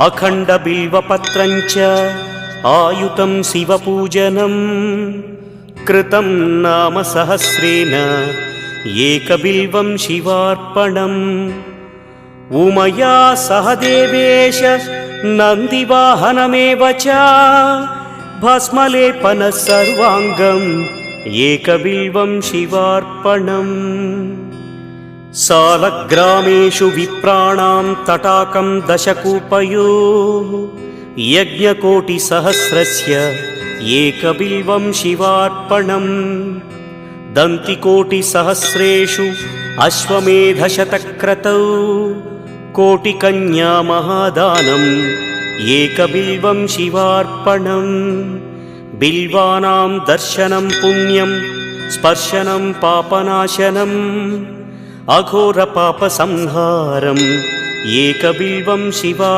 अखण्डबिल्वपत्रञ्च आयुतं शिवपूजनं कृतं नाम सहस्रेण एकबिल्वं शिवार्पणम् उमया सह देवेश नन्दिवाहनमेव च भस्मलेपनः सर्वाङ्गम् एकबिल्वं शिवार्पणम् सालग्रामेषु विप्राणां तटाकं दशकूपयोः यज्ञकोटिसहस्रस्य एकबिल्वं शिवार्पणम् दन्तिकोटिसहस्रेषु अश्वमेधशतक्रतौ कोटिकन्या महादानम् एकबिल्वं शिवार्पणम् बिल्वानां दर्शनं पुण्यं स्पर्शनं पापनाशनम् अघोरपापसंहारम् एकबिल्वं शिवार्पणम्।